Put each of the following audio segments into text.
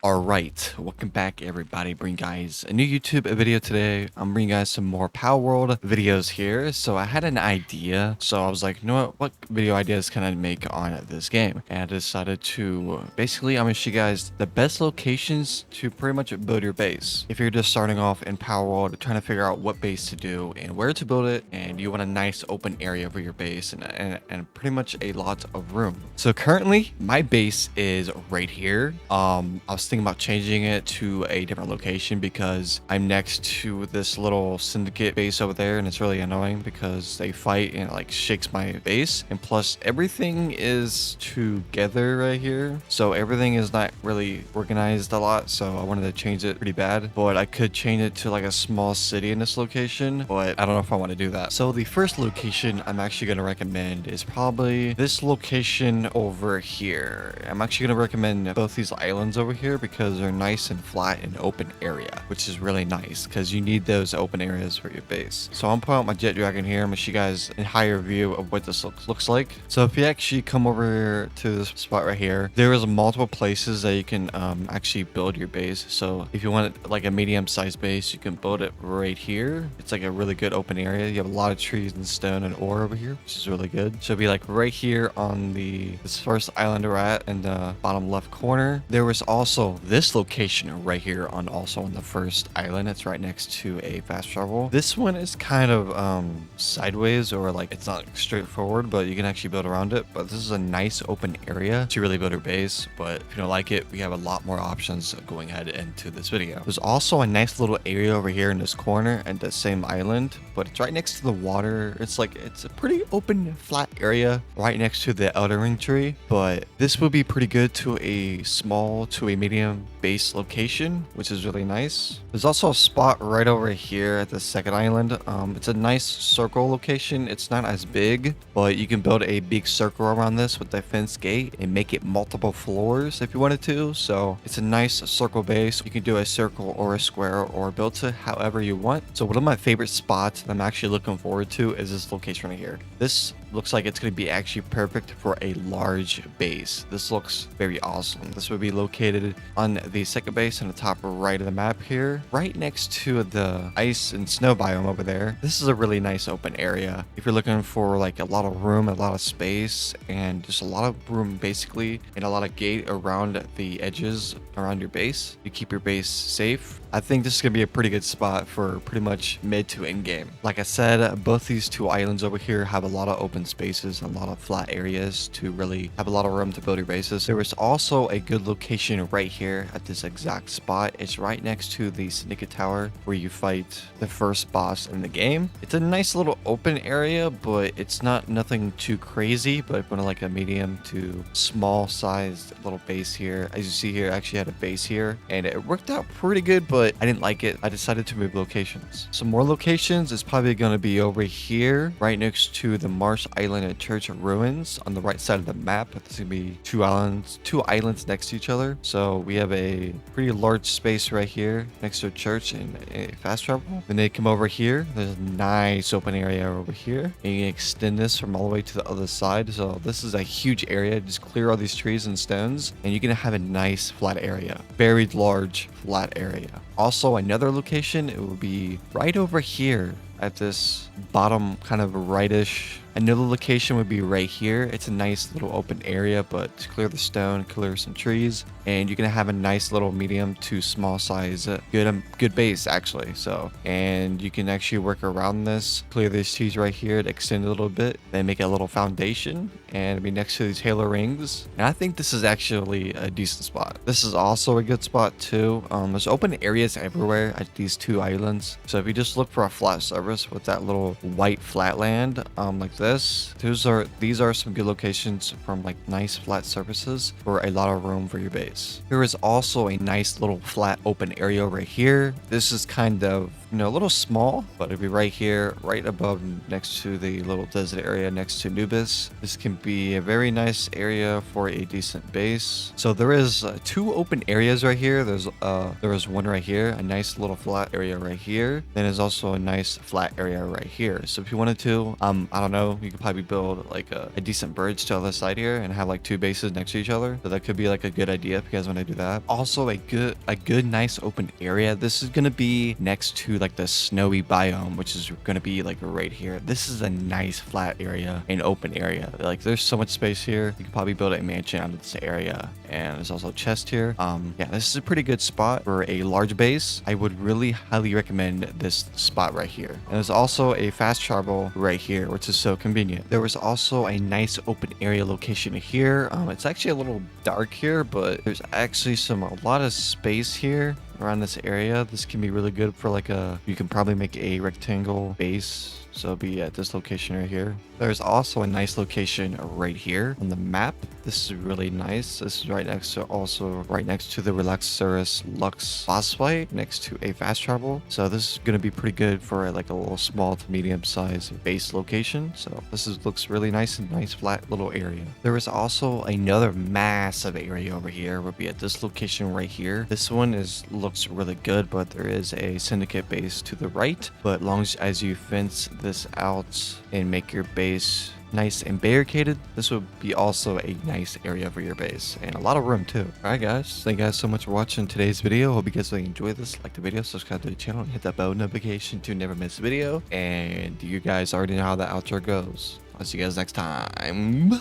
Alright, welcome back everybody. Bring guys a new YouTube video today. I'm bringing you guys some more Palworld videos here. So I had an idea. So I was like, you know what video ideas can I make on this game? And I decided to basically, I'm gonna show you guys the best locations to pretty much build your base. If you're just starting off in Palworld, trying to figure out what base to do and where to build it, and you want a nice open area for your base and pretty much a lot of room. So currently my base is right here. I was thinking about changing it to a different location because I'm next to this little syndicate base over there, and it's really annoying because they fight and it like shakes my base. And plus everything is together right here, so everything is not really organized a lot. So I wanted to change it pretty bad, but I could change it to like a small city in this location, but I don't know if I want to do that. So the first location I'm actually going to recommend is probably this location over here. I'm actually going to recommend both these islands over here because they're nice and flat and open area, which is really nice because you need those open areas for your base. So I'm putting out my jet dragon here. I'm gonna show you guys a higher view of what this looks like. So if you actually come over here to this spot right here, there is multiple places that you can actually build your base. So if you want it like a medium-sized base, you can build it right here. It's like a really good open area. You have a lot of trees and stone and ore over here, which is really good. So it'll be like right here on this first island we're at in the bottom left corner. There was also this location right here on the first island. It's right next to a fast travel. This one is kind of sideways, or like it's not straightforward, but you can actually build around it. But this is a nice open area to really build your base. But if you don't like it, we have a lot more options going ahead into this video. There's also a nice little area over here in this corner and the same island, but it's right next to the water. It's a pretty open flat area right next to the Elder Ring tree, but this would be pretty good to a small to a medium base location, which is really nice. There's also a spot right over here at the second island. It's a nice circle location. It's not as big, but you can build a big circle around this with the fence gate and make it multiple floors if you wanted to. So it's a nice circle base. You can do a circle or a square or build it however you want. So one of my favorite spots that I'm actually looking forward to is this location right here. This looks like it's going to be actually perfect for a large base. This looks very awesome. This would be located on the second base on the top right of the map here, right next to the ice and snow biome over there. This is a really nice open area. If you're looking for like a lot of room, a lot of space, and just a lot of room basically, and a lot of gate around the edges around your base, you keep your base safe. I think this is going to be a pretty good spot for pretty much mid to end game. Like I said, both these two islands over here have a lot of open spaces and a lot of flat areas to really have a lot of room to build your bases. There is also a good location right here at this exact spot. It's right next to the Syndicate Tower where you fight the first boss in the game. It's a nice little open area, but it's not nothing too crazy, but kind of like a medium to small sized little base here. As you see here, I actually had a base here and it worked out pretty good, but I didn't like it. I decided to move locations. Some more locations is probably going to be over here, right next to the Marsh Island and Church of Ruins on the right side of the map. There's going to be two islands next to each other. So we have a pretty large space right here next to a church and a fast travel. Then they come over here. There's a nice open area over here. And you can extend this from all the way to the other side. So this is a huge area. Just clear all these trees and stones and you're going to have a nice flat area. Very large flat area. Also, another location, it will be right over here at this bottom kind of rightish. Another location would be right here. It's a nice little open area, but to clear the stone, clear some trees, and you're gonna have a nice little medium to small size good base actually. So, and you can actually work around this, clear these trees right here to extend a little bit, then make a little foundation and be next to these halo rings. And I think this is actually a decent spot. This is also a good spot too. There's open areas everywhere at these two islands. So if you just look for a flat surface with that little white flatland, like this, these are some good locations from like nice flat surfaces for a lot of room for your base. There is also a nice little flat open area over here. This is kind of a little small, but it'll be right here, right above next to the little desert area next to Nubis. This can be a very nice area for a decent base. So there is two open areas right here. There is one right here, a nice little flat area right here. Then there's also a nice flat area right here. So if you wanted to, I don't know, you could probably build like a decent bridge to the other side here and have like two bases next to each other. So that could be like a good idea if you guys want to do that. Also a good nice open area. This is gonna be next to like the snowy biome, which is gonna be like right here. This is a nice flat area, an open area. Like there's so much space here. You could probably build a mansion out of this area. And there's also a chest here. Yeah, this is a pretty good spot for a large base. I would really highly recommend this spot right here. And there's also a fast travel right here, which is so convenient. There was also a nice open area location here. It's actually a little dark here, but there's actually a lot of space here around this area. This can be really good for like you can probably make a rectangle base. So it'll be at this location right here. There's also a nice location right here on the map. This is really nice. This is right next to the Relaxurus Lux boss fight next to a fast travel. So this is going to be pretty good for like a little small to medium sized base location. So looks really nice and nice flat little area. There is also another massive area over here. Will be at this location right here. This one looks really good, but there is a syndicate base to the right. But long as you fence this out and make your base nice and barricaded, this would be also a nice area for your base and a lot of room too. All right guys, thank you guys so much for watching today's video. Hope you guys really enjoyed this. Like the video, subscribe to the channel, and hit that bell notification to never miss a video. And you guys already know how the outro goes. I'll see you guys next time.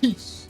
Peace.